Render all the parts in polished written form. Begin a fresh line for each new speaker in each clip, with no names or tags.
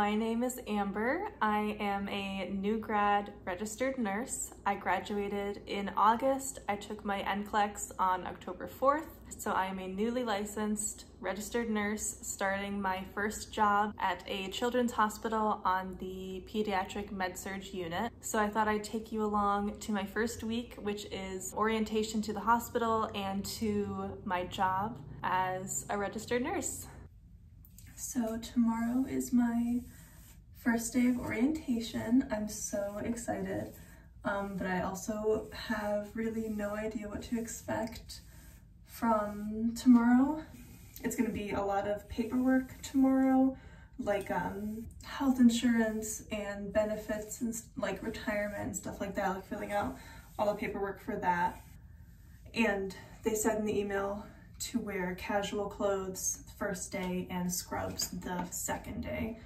My name is Amber. I am a new grad registered nurse. I graduated in August. I took my NCLEX on October 4th. So I am a newly licensed registered nurse starting my first job at a children's hospital on the pediatric med-surg unit. So I thought I'd take you along to my first week, which is orientation to the hospital and to my job as a registered nurse. So tomorrow is my first day of orientation. I'm so excited, but I also have really no idea what to expect from tomorrow. It's going to be a lot of paperwork tomorrow, like health insurance and benefits and like retirement and stuff like that, like filling out all the paperwork for that. And they said in the email to wear casual clothes the first day and scrubs the second day.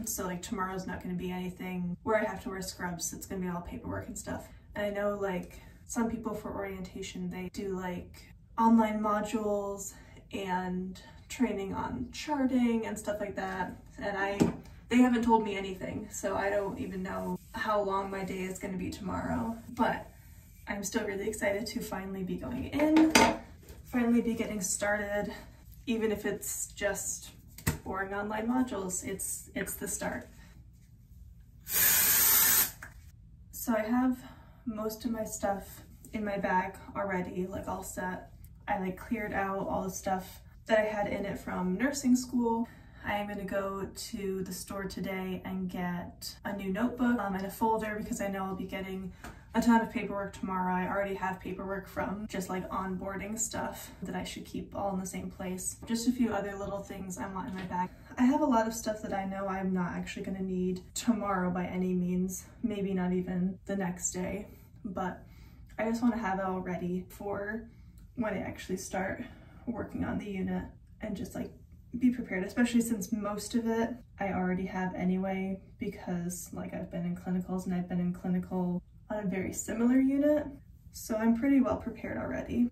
So like tomorrow's not going to be anything where I have to wear scrubs. It's going to be all paperwork and stuff. And I know like some people for orientation, they do like online modules and training on charting and stuff like that. And they haven't told me anything, so I don't even know how long my day is going to be tomorrow. But I'm still really excited to finally be going in, finally be getting started, even if it's just boring online modules. It's the start. So I have most of my stuff in my bag already, like all set. I like cleared out all the stuff that I had in it from nursing school. I am gonna go to the store today and get a new notebook and a folder because I know I'll be getting a ton of paperwork tomorrow. I already have paperwork from just like onboarding stuff that I should keep all in the same place. Just a few other little things I want in my bag. I have a lot of stuff that I know I'm not actually gonna need tomorrow by any means, maybe not even the next day, but I just wanna have it all ready for when I actually start working on the unit and just like be prepared, especially since most of it I already have anyway, because like I've been in clinicals and I've been in clinical on a very similar unit. So I'm pretty well prepared already.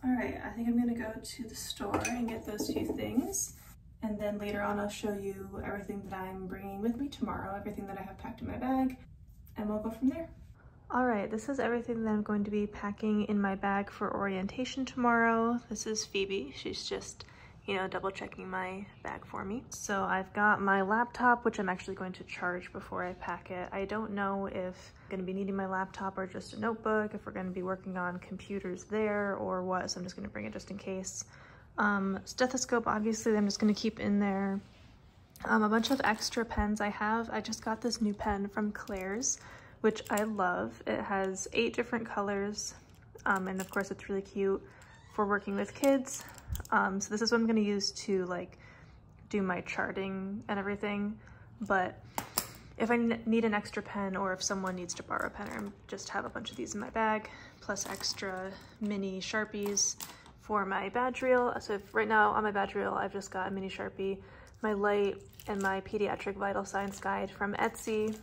All right, I think I'm gonna go to the store and get those few things. And then later on, I'll show you everything that I'm bringing with me tomorrow, everything that I have packed in my bag, and we'll go from there. All right, this is everything that I'm going to be packing in my bag for orientation tomorrow. This is Phoebe. She's just, you know, double checking my bag for me. So I've got my laptop, which I'm actually going to charge before I pack it. I don't know if I'm going to be needing my laptop or just a notebook, if we're going to be working on computers there or what, so I'm just going to bring it just in case. Stethoscope, obviously, I'm just going to keep in there. A bunch of extra pens I have. I just got this new pen from Claire's, which I love. It has 8 different colors, and of course it's really cute for working with kids. So this is what I'm gonna use to like do my charting and everything. But if I need an extra pen or if someone needs to borrow a pen, I just have a bunch of these in my bag, plus extra mini Sharpies for my badge reel. So if right now on my badge reel, I've just got a mini Sharpie, my light, and my pediatric vital signs guide from Etsy,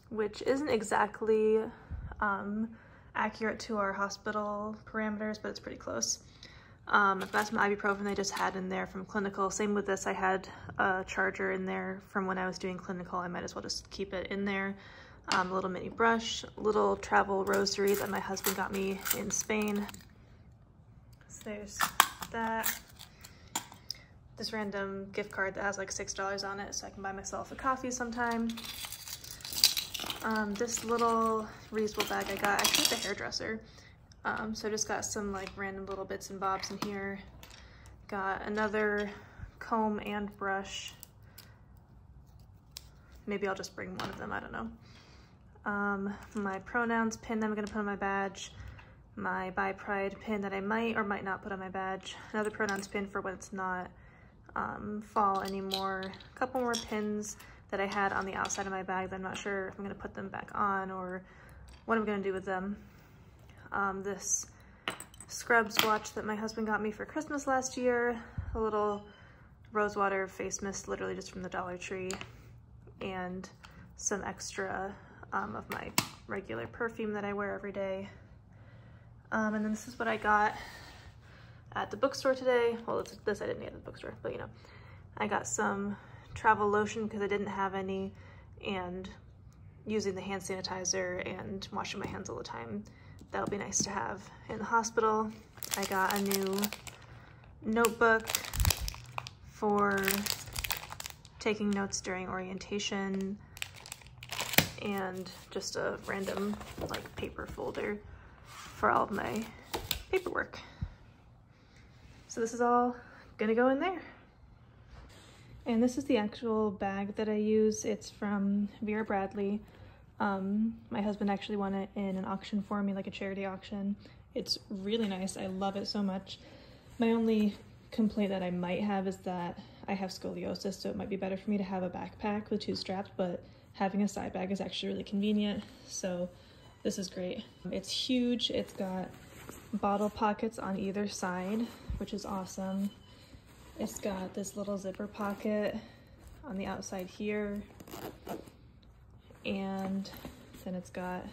which isn't exactly accurate to our hospital parameters, but it's pretty close. I've got some ibuprofen they just had in there from clinical. Same with this, I had a charger in there from when I was doing clinical. I might as well just keep it in there. A little mini brush, little travel rosary that my husband got me in Spain. So there's that. This random gift card that has like $6 on it, so I can buy myself a coffee sometime. This little reusable bag I got actually at the hairdresser. So I just got some like random little bits and bobs in here. Got another comb and brush. Maybe I'll just bring one of them, I don't know. My pronouns pin that I'm gonna put on my badge. My By Pride pin that I might or might not put on my badge. Another pronouns pin for when it's not fall anymore. A couple more pins that I had on the outside of my bag that I'm not sure if I'm gonna put them back on or what I'm gonna do with them. This scrubs watch that my husband got me for Christmas last year, a little rosewater face mist, literally just from the Dollar Tree, and some extra of my regular perfume that I wear every day. And then this is what I got at the bookstore today. Well, this I didn't get at the bookstore, but you know, I got some travel lotion because I didn't have any, and using the hand sanitizer and washing my hands all the time. That'll be nice to have in the hospital. I got a new notebook for taking notes during orientation, and just a random like paper folder for all of my paperwork. So this is all gonna go in there. And this is the actual bag that I use. It's from Vera Bradley. My husband actually won it in an auction for me, like a charity auction. It's really nice. I love it so much. My only complaint that I might have is that I have scoliosis, so it might be better for me to have a backpack with 2 straps, but having a side bag is actually really convenient. So this is great. It's huge. It's got bottle pockets on either side, which is awesome. It's got this little zipper pocket on the outside here, and then it's got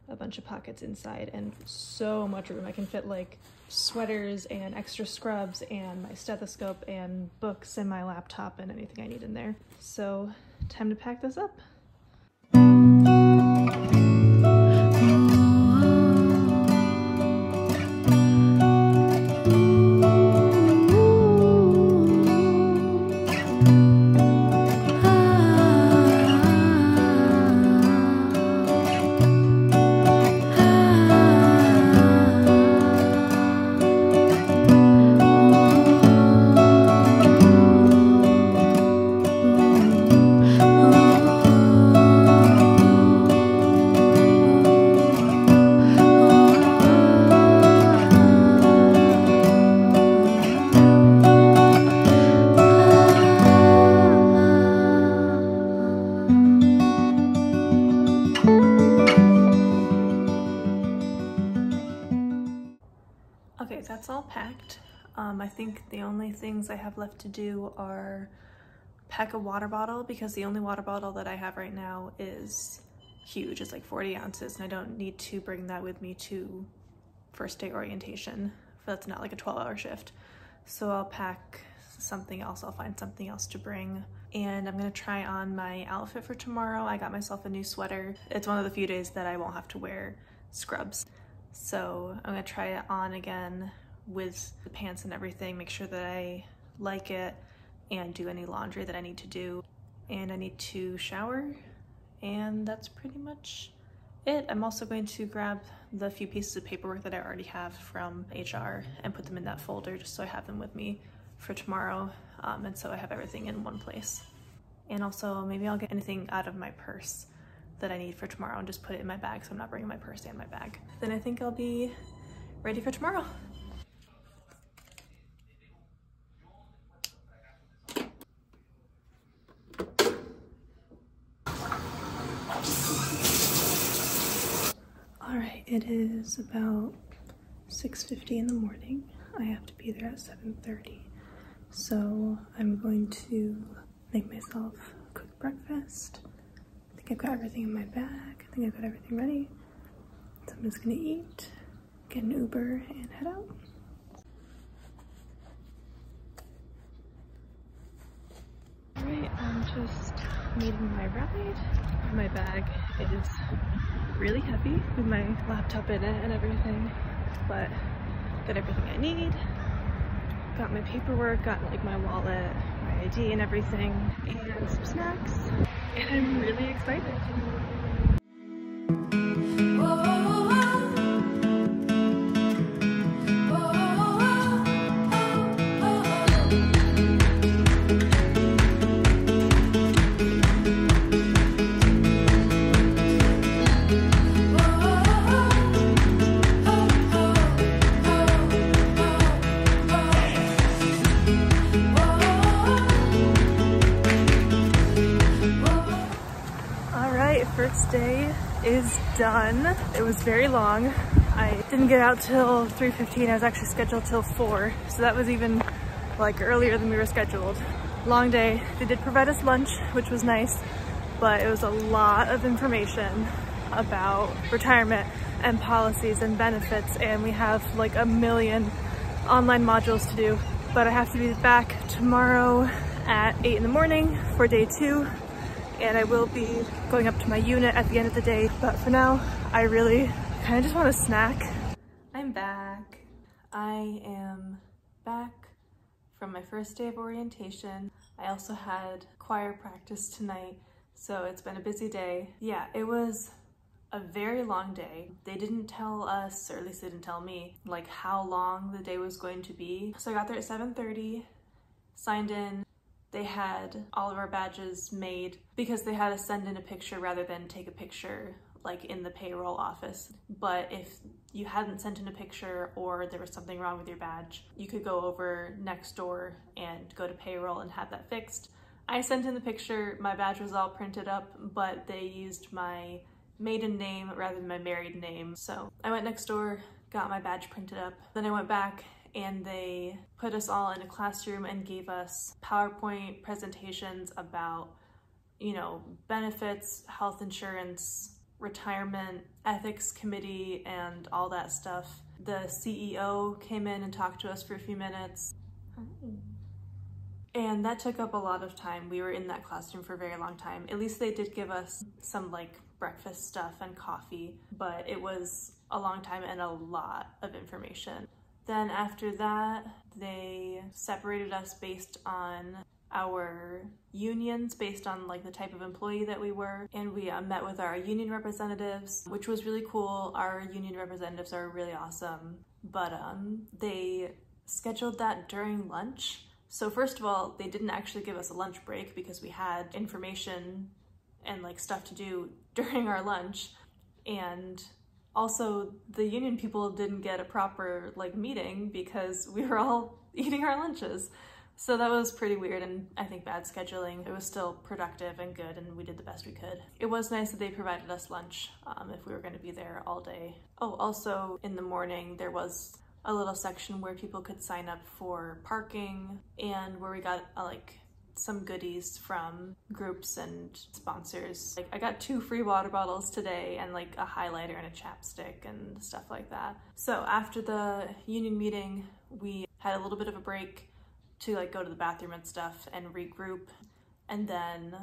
a bunch of pockets inside and so much room. I can fit like sweaters and extra scrubs and my stethoscope and books and my laptop and anything I need in there. So time to pack this up. Okay, that's all packed. I think the only things I have left to do are pack a water bottle, because the only water bottle that I have right now is huge. It's like 40 ounces, and I don't need to bring that with me to first day orientation. That's not like a 12-hour shift. So I'll pack something else. I'll find something else to bring. And I'm gonna try on my outfit for tomorrow. I got myself a new sweater. It's one of the few days that I won't have to wear scrubs. So I'm gonna try it on again with the pants and everything, make sure that I like it, and do any laundry that I need to do. And I need to shower, and that's pretty much it. I'm also going to grab the few pieces of paperwork that I already have from HR and put them in that folder just so I have them with me for tomorrow, and so I have everything in one place. And also maybe I'll get anything out of my purse that I need for tomorrow and just put it in my bag, so I'm not bringing my purse and my bag. Then I think I'll be ready for tomorrow. All right, it is about 6:50 in the morning. I have to be there at 7:30. So I'm going to make myself a quick breakfast. I think I've got everything in my bag. I think I've got everything ready. So I'm just gonna eat, get an Uber, and head out. All right, I'm just meeting my ride. My bag is really heavy with my laptop in it and everything, but got everything I need. Got my paperwork, got like my wallet, my ID and everything, and some snacks. And I'm really excited. First day is done. It was very long. I didn't get out till 3:15. I was actually scheduled till 4, so that was even like earlier than we were scheduled. Long day. They did provide us lunch, which was nice, but it was a lot of information about retirement and policies and benefits, and we have like a million online modules to do. But I have to be back tomorrow at 8 in the morning for day 2, and I will be going up to my unit at the end of the day, but for now, I really kind of just want a snack. I'm back. I am back from my first day of orientation. I also had choir practice tonight, so it's been a busy day. Yeah, it was a very long day. They didn't tell us, or at least they didn't tell me, like how long the day was going to be. So I got there at 7:30, signed in. They had all of our badges made because they had us send in a picture rather than take a picture like in the payroll office. But if you hadn't sent in a picture or there was something wrong with your badge, you could go over next door and go to payroll and have that fixed. I sent in the picture, my badge was all printed up, but they used my maiden name rather than my married name. So I went next door, got my badge printed up. Then I went back and they put us all in a classroom and gave us PowerPoint presentations about, you know, benefits, health insurance, retirement, ethics committee, and all that stuff. The CEO came in and talked to us for a few minutes. And that took up a lot of time. We were in that classroom for a very long time. At least they did give us some like breakfast stuff and coffee, but it was a long time and a lot of information. Then after that, they separated us based on our unions, based on like the type of employee that we were. And we met with our union representatives, which was really cool. Our union representatives are really awesome. But they scheduled that during lunch. So first of all, they didn't actually give us a lunch break because we had information and like stuff to do during our lunch. And also the union people didn't get a proper like meeting because we were all eating our lunches. So that was pretty weird, and I think bad scheduling. It was still productive and good, and we did the best we could. It was nice that they provided us lunch if we were going to be there all day. Oh, also in the morning there was a little section where people could sign up for parking and where we got like some goodies from groups and sponsors. Like I got 2 free water bottles today and like a highlighter and a chapstick and stuff like that. So after the union meeting, we had a little bit of a break to like go to the bathroom and stuff and regroup. And then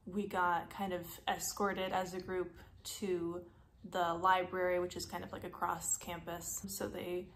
we got kind of escorted as a group to the library, which is kind of like across campus. So they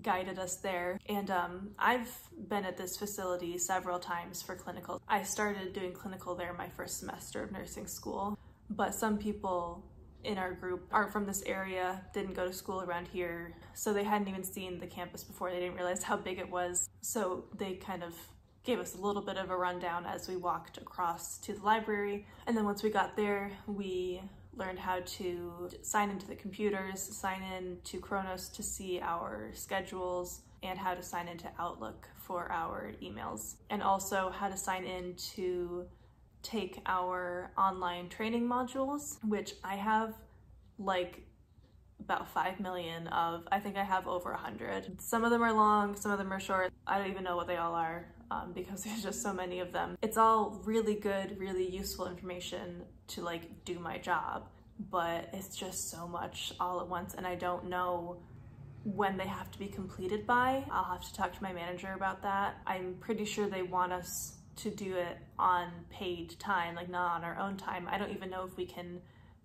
guided us there. And I've been at this facility several times for clinical. I started doing clinical there my first semester of nursing school, but some people in our group aren't from this area, didn't go to school around here, so they hadn't even seen the campus before. They didn't realize how big it was. So they kind of gave us a little bit of a rundown as we walked across to the library. And then once we got there, we learned how to sign into the computers, sign in to Kronos to see our schedules, and how to sign into Outlook for our emails. And also how to sign in to take our online training modules, which I have like about 5 million of. I think I have over 100. Some of them are long, some of them are short. I don't even know what they all are because there's just so many of them. It's all really good, really useful information to like do my job, but it's just so much all at once and I don't know when they have to be completed by. I'll have to talk to my manager about that. I'm pretty sure they want us to do it on paid time, like not on our own time. I don't even know if we can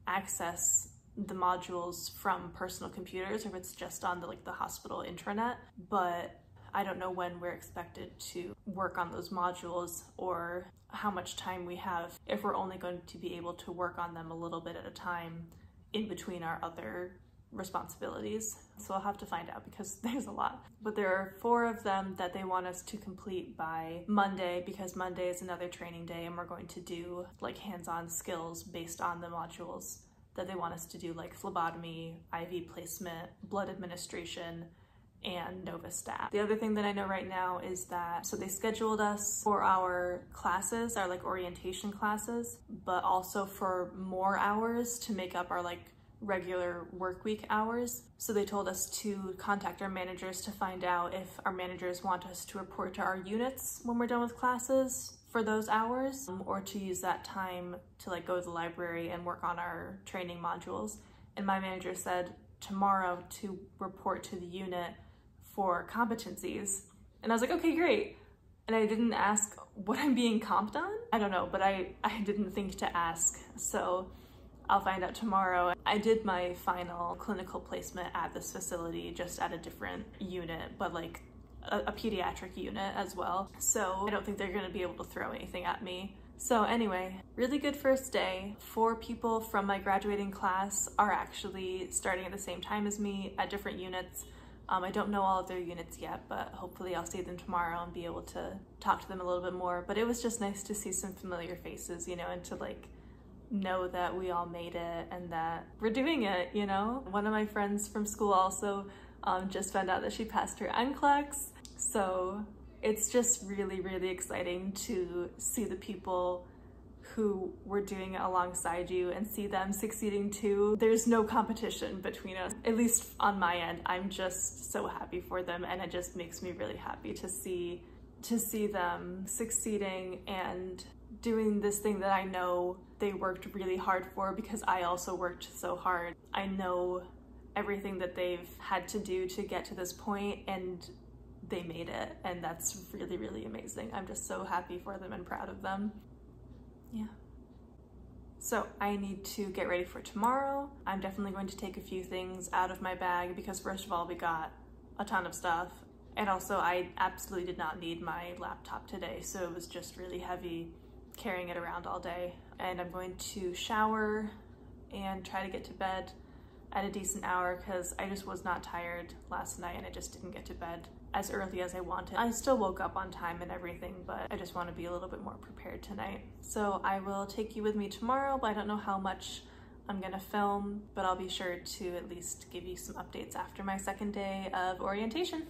access the modules from personal computers or if it's just on the hospital intranet, but I don't know when we're expected to work on those modules or how much time we have, if we're only going to be able to work on them a little bit at a time in between our other responsibilities. So I'll have to find out because there's a lot. But there are 4 of them that they want us to complete by Monday because Monday is another training day and we're going to do like hands-on skills based on the modules that they want us to do, like phlebotomy, IV placement, blood administration, and Novastat. The other thing that I know right now is that, so they scheduled us for our classes, our like orientation classes, but also for more hours to make up our like regular work week hours. So they told us to contact our managers to find out if our managers want us to report to our units when we're done with classes for those hours, or to use that time to like go to the library and work on our training modules. And my manager said tomorrow to report to the unit for competencies. And I was like, okay, great. And I didn't ask
what I'm being comped on? I don't know, but I didn't think to ask, so I'll find out tomorrow. I did my final clinical placement at this facility, just at a different unit, but like a pediatric unit as well. So I don't think they're gonna be able to throw anything at me. So anyway, really good first day. 4 people from my graduating class are actually starting at the same time as me at different units. I don't know all of their units yet, but hopefully I'll see them tomorrow and be able to talk to them a little bit more. But it was just nice to see some familiar faces, you know, and to like know that we all made it and that we're doing it, you know? One of my friends from school also just found out that she passed her NCLEX. So it's just really, really exciting to see the people who were doing it alongside you and see them succeeding too. There's no competition between us, at least on my end. I'm just so happy for them, and it just makes me really happy to see them succeeding and doing this thing that I know they worked really hard for, because I also worked so hard. I know everything that they've had to do to get to this point, and they made it, and that's really, really amazing. I'm just so happy for them and proud of them. Yeah. So I need to get ready for tomorrow. I'm definitely going to take a few things out of my bag because first of all, we got a ton of stuff. And also I absolutely did not need my laptop today. So it was just really heavy carrying it around all day. And I'm going to shower and try to get to bed at a decent hour because I just was not tired last night and I just didn't get to bed as early as I wanted. I still woke up on time and everything, but I just want to be a little bit more prepared tonight. So I will take you with me tomorrow, but I don't know how much I'm gonna film, but I'll be sure to at least give you some updates after my second day of orientation.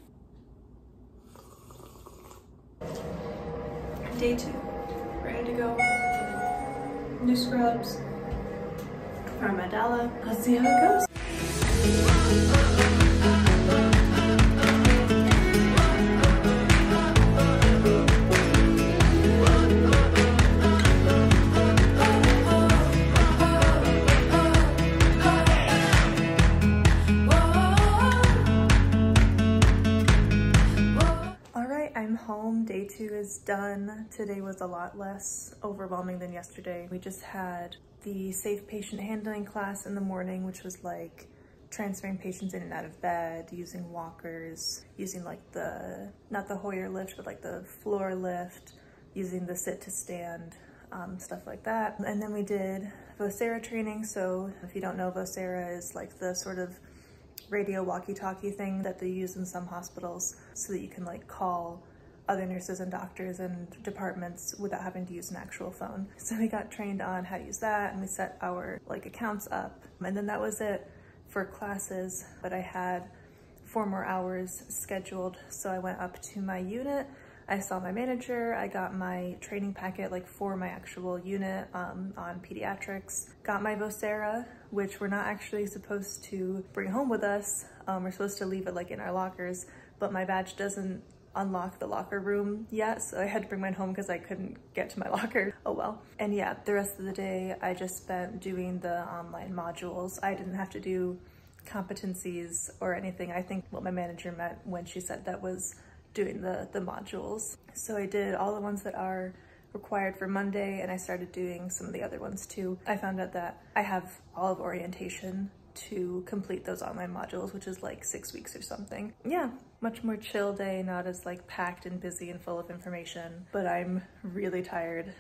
Day 2, ready to go. New scrubs from Adela. Let's see how it goes. Day 2 is done. Today was a lot less overwhelming than yesterday. We just had the safe patient handling class in the morning, which was like transferring patients in and out of bed, using walkers, using like not the Hoyer lift, but like the floor lift, using the sit to stand, stuff like that. And then we did Vocera training. So if you don't know, Vocera is like the sort of radio walkie-talkie thing that they use in some hospitals so that you can like call other nurses and doctors and departments without having to use an actual phone. So we got trained on how to use that and we set our like accounts up. And then that was it for classes, but I had 4 more hours scheduled. So I went up to my unit, I saw my manager, I got my training packet like for my actual unit on pediatrics, got my Vocera, which we're not actually supposed to bring home with us. We're supposed to leave it like in our lockers, but my badge doesn't unlock the locker room yet, so I had to bring mine home because I couldn't get to my locker. Oh well. And yeah, the rest of the day I just spent doing the online modules. I didn't have to do competencies or anything. I think what my manager meant when she said that was doing the modules. So I did all the ones that are required for Monday, and I started doing some of the other ones too. I found out that I have all of orientation to complete those online modules, which is like 6 weeks or something. Yeah, much more chill day, not as like packed and busy and full of information, but I'm really tired.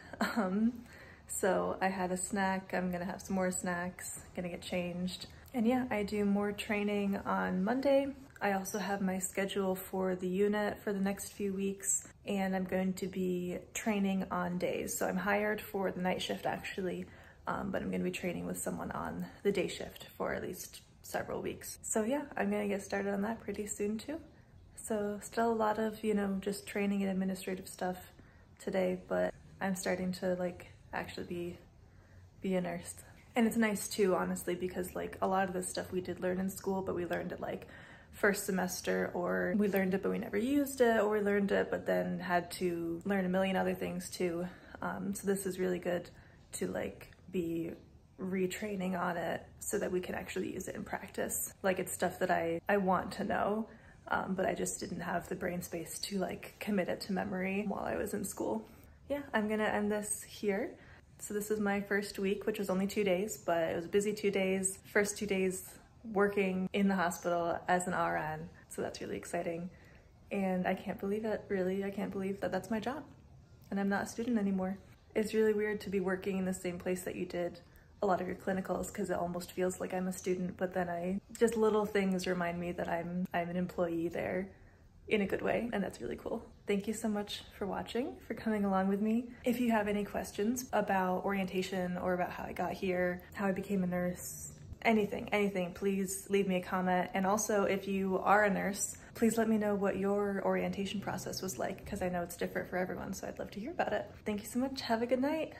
So I had a snack, I'm gonna have some more snacks, gonna get changed. And yeah, I do more training on Monday. I also have my schedule for the unit for the next few weeks, and I'm going to be training on days. So I'm hired for the night shift actually, but I'm gonna be training with someone on the day shift for at least several weeks. So yeah, I'm gonna get started on that pretty soon too. So still a lot of, you know, just training and administrative stuff today, but I'm starting to like actually be a nurse. And it's nice too, honestly, because like a lot of this stuff we did learn in school, but we learned it like first semester, or we learned it but we never used it, or we learned it but then had to learn a million other things too. So this is really good to like be retraining on it so that we can actually use it in practice. Like it's stuff that I want to know, but I just didn't have the brain space to like commit it to memory while I was in school. yeah, I'm gonna end this here. So this is my first week, which was only 2 days, but it was a busy 2 days. First 2 days working in the hospital as an RN. So that's really exciting. And I can't believe it, really. I can't believe that that's my job and I'm not a student anymore. It's really weird to be working in the same place that you did a lot of your clinicals because it almost feels like I'm a student, but then just little things remind me that I'm an employee there in a good way, and that's really cool. Thank you so much for watching, for coming along with me. If you have any questions about orientation or about how I got here, how I became a nurse, anything, please leave me a comment. And also, if you are a nurse, please let me know what your orientation process was like, because I know it's different for everyone, so I'd love to hear about it. Thank you so much. Have a good night.